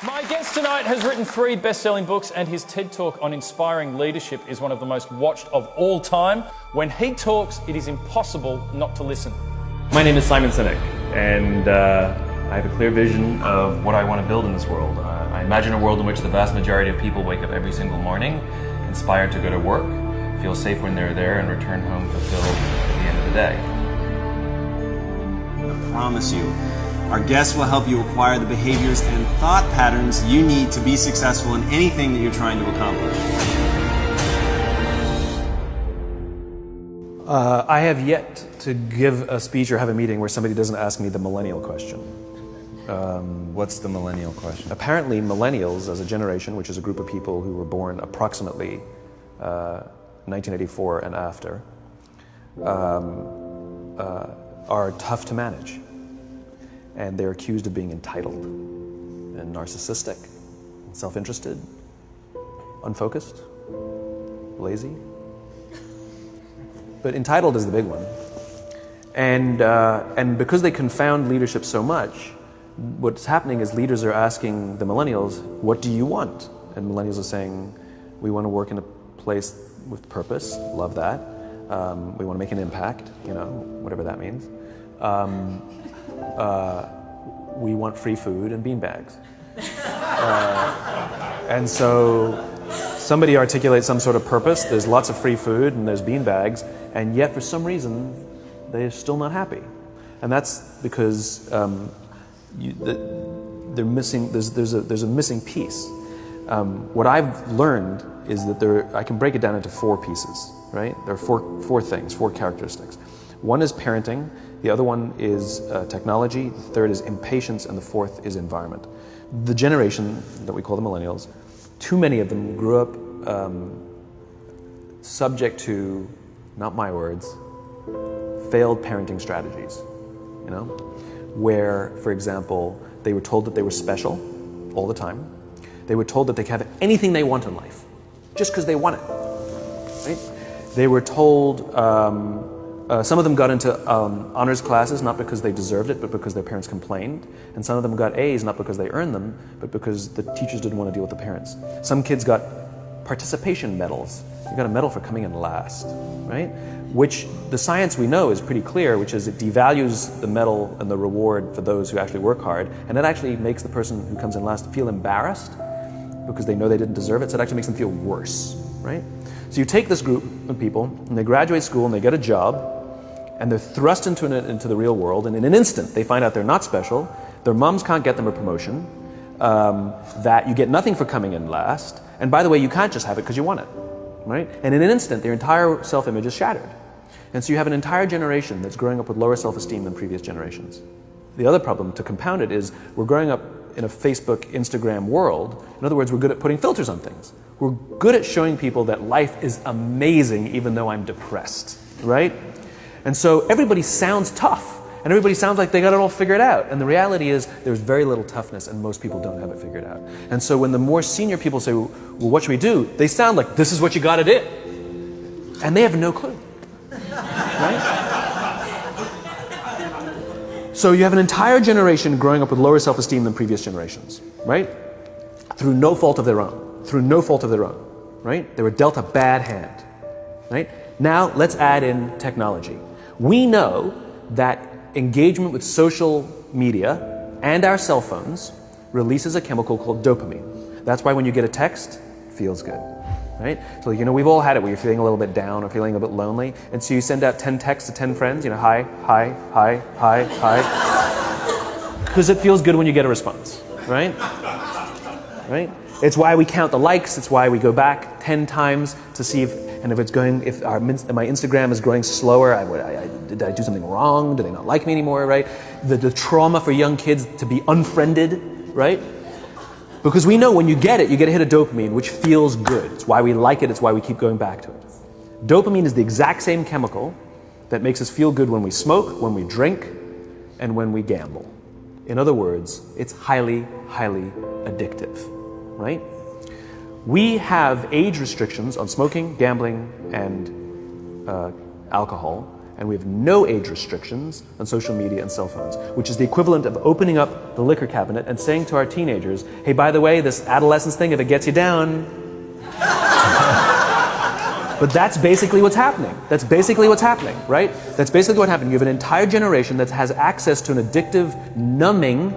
My guest tonight has written 3 best-selling books, and his TED Talk on inspiring leadership is one of the most watched of all time. When he talks, it is impossible not to listen. My name is Simon Sinek, and I have a clear vision of what I want to build in this world. I imagine a world in which the vast majority of people wake up every single morning inspired to go to work, feel safe when they're there, and return home fulfilled at the end of the day. I promise you, our guests will help you acquire the behaviors and thought patterns you need to be successful in anything that you're trying to accomplish. I have yet to give a speech or have a meeting where somebody doesn't ask me the millennial question. What's the millennial question? Apparently, millennials as a generation, which is a group of people who were born approximately 1984 and after, are tough to manage. And they're accused of being entitled and narcissistic, self-interested, unfocused, lazy. But entitled is the big one. And because they confound leadership so much, what's happening is leaders are asking the millennials, what do you want? And millennials are saying, we want to work in a place with purpose, love that. We want to make an impact, whatever that means. We want free food and beanbags. And so somebody articulates some sort of purpose, there's lots of free food and there's beanbags, and yet for some reason they're still not happy. And that's because they're missing, there's a missing piece. What I've learned is that I can break it down into 4 pieces, right? There are four things, 4 characteristics. One is parenting, the other one is technology, the third is impatience, and the fourth is environment. The generation that we call the millennials, too many of them grew up subject to, not my words, failed parenting strategies, where, for example, they were told that they were special all the time. They were told that they could have anything they want in life, just because they want it, right? They were told, some of them got into honors classes, not because they deserved it, but because their parents complained. And some of them got A's, not because they earned them, but because the teachers didn't want to deal with the parents. Some kids got participation medals. You got a medal for coming in last, right? Which the science we know is pretty clear, which is it devalues the medal and the reward for those who actually work hard. And it actually makes the person who comes in last feel embarrassed because they know they didn't deserve it. So it actually makes them feel worse, right? So you take this group of people and they graduate school and they get a job, and they're thrust into the real world, and in an instant they find out they're not special, their moms can't get them a promotion, that you get nothing for coming in last, and by the way, you can't just have it because you want it, right? And in an instant, their entire self-image is shattered. And so you have an entire generation that's growing up with lower self-esteem than previous generations. The other problem, to compound it, is we're growing up in a Facebook, Instagram world. In other words, we're good at putting filters on things. We're good at showing people that life is amazing even though I'm depressed, right? And so everybody sounds tough, and everybody sounds like they got it all figured out. And the reality is there's very little toughness, and most people don't have it figured out. And so when the more senior people say, well, what should we do? They sound like, this is what you got to do. And they have no clue, right? So you have an entire generation growing up with lower self-esteem than previous generations, right? Through no fault of their own, right? They were dealt a bad hand, right? Now let's add in technology. We know that engagement with social media and our cell phones releases a chemical called dopamine. That's why when you get a text, it feels good, right? So we've all had it where you're feeling a little bit down or feeling a bit lonely, and so you send out 10 texts to 10 friends, hi, hi, hi, hi, hi, because it feels good when you get a response, right? Right? It's why we count the likes, it's why we go back 10 times to see if my Instagram is growing slower, did I do something wrong? Do they not like me anymore, right? The trauma for young kids to be unfriended, right? Because we know when you get a hit of dopamine, which feels good. It's why we like it, it's why we keep going back to it. Dopamine is the exact same chemical that makes us feel good when we smoke, when we drink, and when we gamble. In other words, it's highly, highly addictive, right? We have age restrictions on smoking, gambling, and alcohol And we have no age restrictions on social media and cell phones, which is the equivalent of opening up the liquor cabinet and saying to our teenagers, hey, by the way, this adolescence thing, if it gets you down. But that's basically what's happening. That's basically what's happening, right? That's basically what happened. You have an entire generation that has access to an addictive, numbing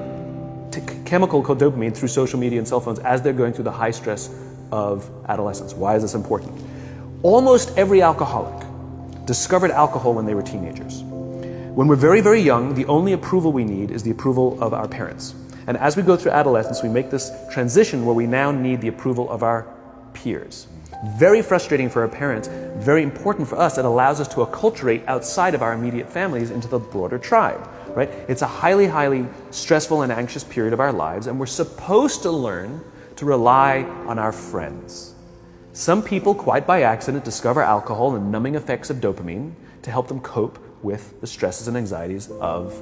chemical called dopamine through social media and cell phones as they're going through the high stress of adolescence. Why is this important? Almost every alcoholic discovered alcohol when they were teenagers. When we're very, very young, the only approval we need is the approval of our parents. And as we go through adolescence, we make this transition where we now need the approval of our peers. Very frustrating for our parents, very important for us. It allows us to acculturate outside of our immediate families into the broader tribe, right? It's a highly, highly stressful and anxious period of our lives, and we're supposed to learn to rely on our friends. Some people, quite by accident, discover alcohol and numbing effects of dopamine to help them cope with the stresses and anxieties of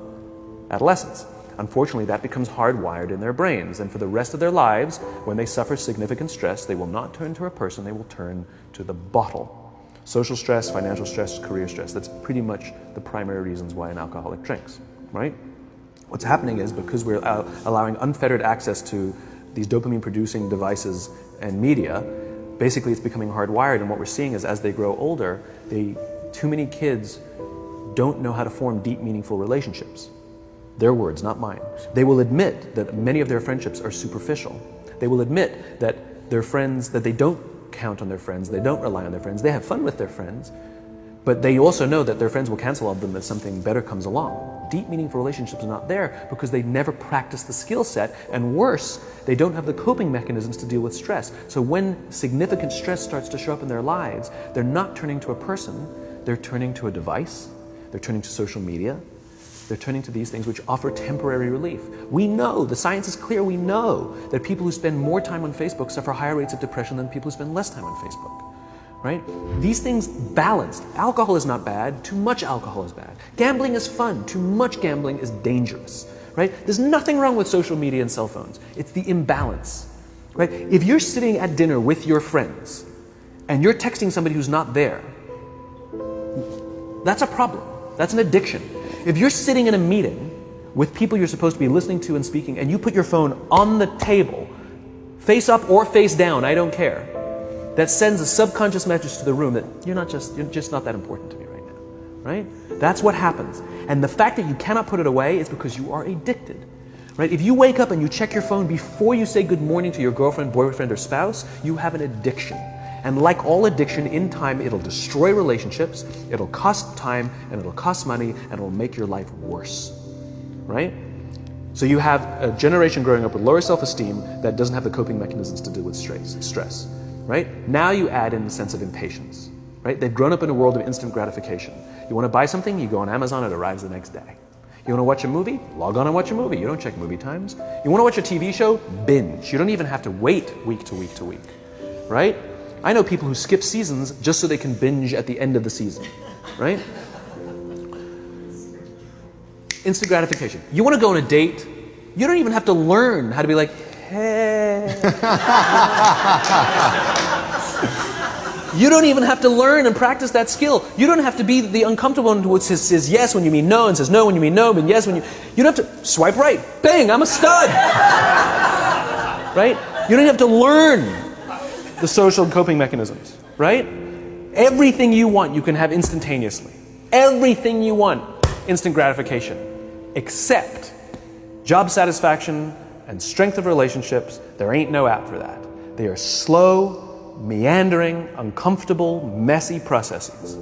adolescence. Unfortunately, that becomes hardwired in their brains, and for the rest of their lives, when they suffer significant stress, they will not turn to a person, they will turn to the bottle. Social stress, financial stress, career stress, that's pretty much the primary reasons why an alcoholic drinks, right? What's happening is because we're allowing unfettered access to these dopamine-producing devices and media, basically it's becoming hardwired, and what we're seeing is as they grow older, too many kids don't know how to form deep, meaningful relationships. Their words, not mine. They will admit that many of their friendships are superficial. They will admit that their friends, that they don't count on their friends, they don't rely on their friends, they have fun with their friends, but they also know that their friends will cancel on them if something better comes along. Deep, meaningful relationships are not there because they never practice the skill set, and worse, they don't have the coping mechanisms to deal with stress. So when significant stress starts to show up in their lives, they're not turning to a person, they're turning to a device, they're turning to social media, they're turning to these things which offer temporary relief. We know, the science is clear, we know that people who spend more time on Facebook suffer higher rates of depression than people who spend less time on Facebook, right? These things balanced. Alcohol is not bad, too much alcohol is bad. Gambling is fun, too much gambling is dangerous, right? There's nothing wrong with social media and cell phones. It's the imbalance, right? If you're sitting at dinner with your friends and you're texting somebody who's not there, that's a problem. That's an addiction. If you're sitting in a meeting with people you're supposed to be listening to and speaking, and you put your phone on the table, face up or face down, I don't care, that sends a subconscious message to the room that you're just not that important to me right now, right? That's what happens. And the fact that you cannot put it away is because you are addicted, right? If you wake up and you check your phone before you say good morning to your girlfriend, boyfriend, or spouse, you have an addiction. And like all addiction, in time, it'll destroy relationships, it'll cost time, and it'll cost money, and it'll make your life worse, right? So you have a generation growing up with lower self-esteem that doesn't have the coping mechanisms to deal with stress, right? Now you add in the sense of impatience, right? They've grown up in a world of instant gratification. You want to buy something, you go on Amazon, it arrives the next day. You want to watch a movie? Log on and watch a movie. You don't check movie times. You want to watch a TV show? Binge. You don't even have to wait week to week to week, right? I know people who skip seasons just so they can binge at the end of the season, right? Instant gratification. You want to go on a date? You don't even have to learn how to be like, hey. You don't even have to learn and practice that skill. You don't have to be the uncomfortable one who says yes when you mean no and says no when you mean no and yes when you... You don't have to swipe right. Bang, I'm a stud. Right? You don't have to learn the social coping mechanisms, right? Everything you want, you can have instantaneously. Everything you want, instant gratification. Except job satisfaction and strength of relationships, there ain't no app for that. They are slow, meandering, uncomfortable, messy processes.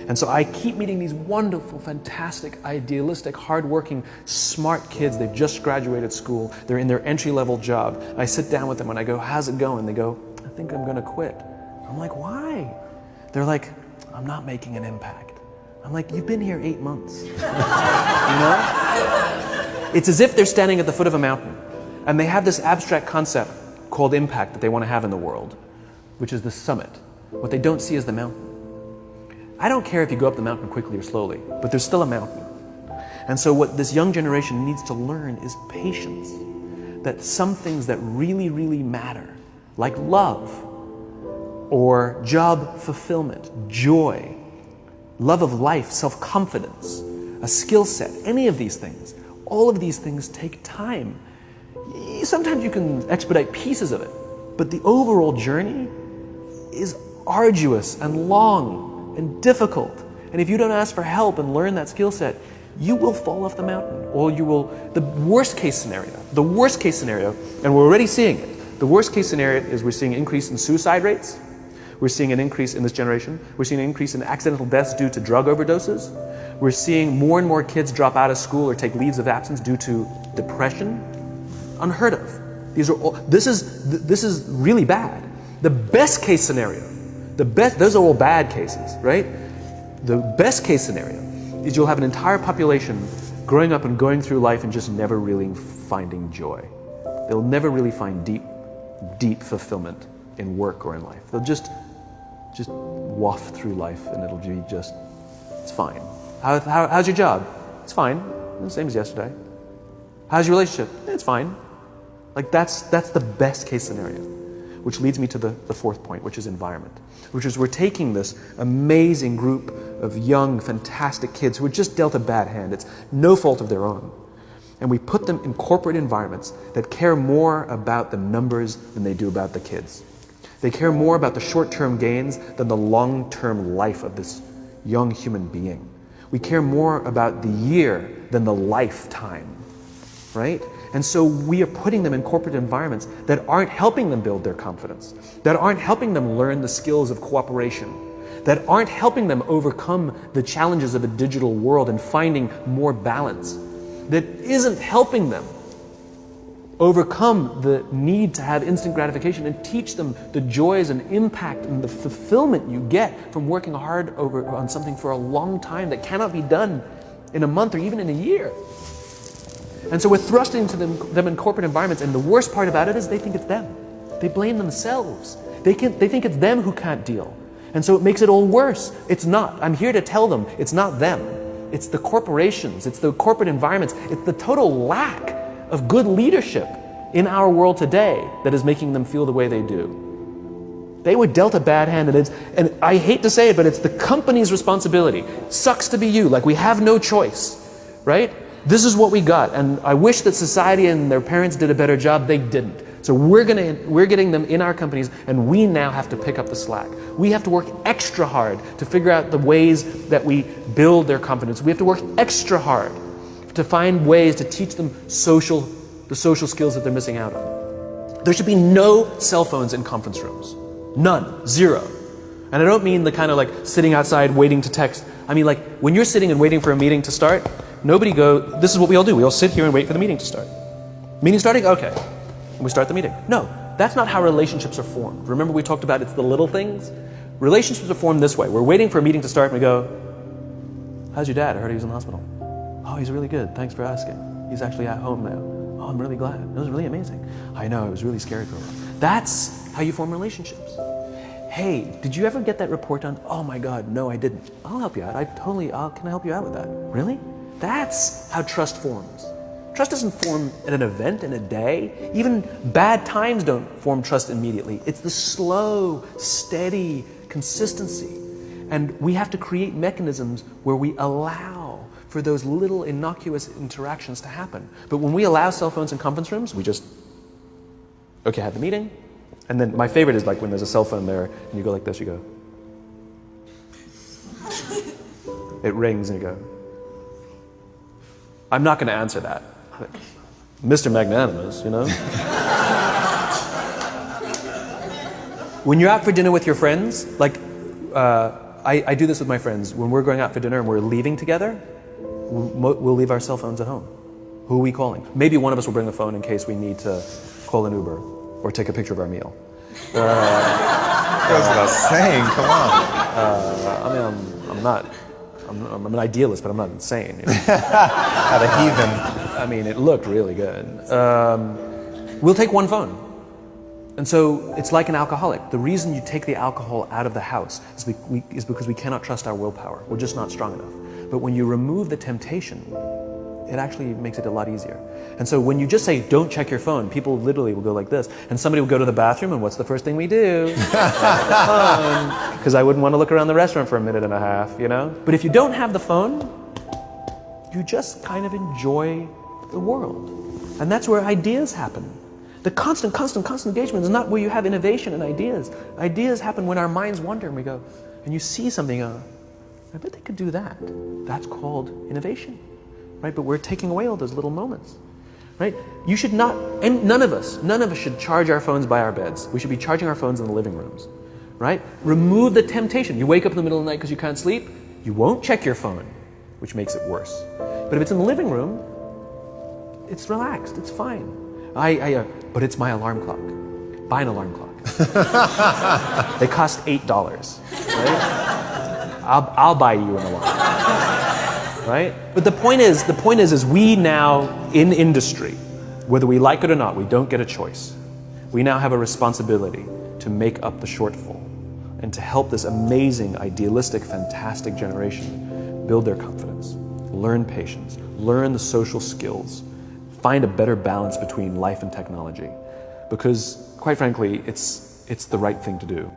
And so I keep meeting these wonderful, fantastic, idealistic, hardworking, smart kids. They've just graduated school. They're in their entry-level job. I sit down with them and I go, how's it going? They go, I think I'm going to quit. I'm like, why? They're like, I'm not making an impact. I'm like, you've been here 8 months. You know? It's as if they're standing at the foot of a mountain and they have this abstract concept called impact that they want to have in the world, which is the summit. What they don't see is the mountain. I don't care if you go up the mountain quickly or slowly, but there's still a mountain. And so what this young generation needs to learn is patience. That some things that really, really matter, like love, or job fulfillment, joy, love of life, self-confidence, a skill set, any of these things. All of these things take time. Sometimes you can expedite pieces of it, but the overall journey is arduous and long and difficult. And if you don't ask for help and learn that skill set, you will fall off the mountain, or you will, the worst case scenario, and we're already seeing it. The worst case scenario is we're seeing an increase in suicide rates. We're seeing an increase in this generation. We're seeing an increase in accidental deaths due to drug overdoses. We're seeing more and more kids drop out of school or take leaves of absence due to depression. Unheard of. These are all, this is really bad. The best case scenario, those are all bad cases, right? The best case scenario is you'll have an entire population growing up and going through life and just never really finding joy. They'll never really find deep fulfillment in work or in life. They'll just waft through life and it'll be just, it's fine. How's your job? It's fine. The same as yesterday. How's your relationship? It's fine. Like that's the best case scenario. Which leads me to the fourth point, which is environment. Which is we're taking this amazing group of young, fantastic kids who are just dealt a bad hand. It's no fault of their own. And we put them in corporate environments that care more about the numbers than they do about the kids. They care more about the short-term gains than the long-term life of this young human being. We care more about the year than the lifetime, right? And so we are putting them in corporate environments that aren't helping them build their confidence, that aren't helping them learn the skills of cooperation, that aren't helping them overcome the challenges of a digital world and finding more balance, that isn't helping them overcome the need to have instant gratification and teach them the joys and impact and the fulfillment you get from working hard on something for a long time that cannot be done in a month or even in a year. And so we're thrusting into them in corporate environments, and the worst part about it is they think it's them. They blame themselves. They think it's them who can't deal. And so it makes it all worse. It's not. I'm here to tell them it's not them. It's the corporations. It's the corporate environments. It's the total lack of good leadership in our world today that is making them feel the way they do. They were dealt a bad hand, and I hate to say it, but it's the company's responsibility. Sucks to be you. Like, we have no choice, right? This is what we got, and I wish that society and their parents did a better job. They didn't. So we're getting them in our companies, and we now have to pick up the slack. We have to work extra hard to figure out the ways that we build their confidence. We have to work extra hard to find ways to teach them the social skills that they're missing out on. There should be no cell phones in conference rooms. None. Zero. And I don't mean the kind of like sitting outside waiting to text. I mean like when you're sitting and waiting for a meeting to start, this is what we all do. We all sit here and wait for the meeting to start. Meeting starting? Okay. And we start the meeting. No, that's not how relationships are formed. Remember we talked about it's the little things? Relationships are formed this way. We're waiting for a meeting to start and we go, how's your dad? I heard he was in the hospital. Oh, he's really good. Thanks for asking. He's actually at home now. Oh, I'm really glad. It was really amazing. I know, it was really scary for a while. That's how you form relationships. Hey, did you ever get that report done? Oh my God, no, I didn't. I'll help you out. Can I help you out with that? Really? That's how trust forms. Trust doesn't form at an event in a day. Even bad times don't form trust immediately. It's the slow, steady consistency. And we have to create mechanisms where we allow for those little innocuous interactions to happen. But when we allow cell phones in conference rooms, we just, okay, have the meeting. And then my favorite is like when there's a cell phone there and you go like this, you go. It rings and you go. I'm not going to answer that. Mr. Magnanimous, you know? When you're out for dinner with your friends, like I do this with my friends. When we're going out for dinner and we're leaving together, we'll leave our cell phones at home. Who are we calling? Maybe one of us will bring the phone in case we need to call an Uber or take a picture of our meal. That goes without saying, come on. I'm an idealist, but I'm not insane. You know? At a heathen. I mean, it looked really good. We'll take one phone. And so it's like an alcoholic. The reason you take the alcohol out of the house is because we cannot trust our willpower. We're just not strong enough. But when you remove the temptation, it actually makes it a lot easier. And so when you just say, don't check your phone, people literally will go like this. And somebody will go to the bathroom, and what's the first thing we do? Because I wouldn't want to look around the restaurant for a minute and a half, you know? But if you don't have the phone, you just kind of enjoy the world. And that's where ideas happen. The constant engagement is not where you have innovation and ideas. Ideas happen when our minds wander and we go, and you see something, I bet they could do that. That's called innovation, right? But we're taking away all those little moments, right? You should not, and none of us should charge our phones by our beds. We should be charging our phones in the living rooms, right? Remove the temptation. You wake up in the middle of the night because you can't sleep, you won't check your phone, which makes it worse. But if it's in the living room, it's relaxed, it's fine. But it's my alarm clock. Buy an alarm clock. They cost $8, right? I'll buy you an alarm, right? But the point is we now in industry, whether we like it or not, we don't get a choice. We now have a responsibility to make up the shortfall and to help this amazing, idealistic, fantastic generation build their confidence, learn patience, learn the social skills, find a better balance between life and technology. Because, quite frankly, it's the right thing to do.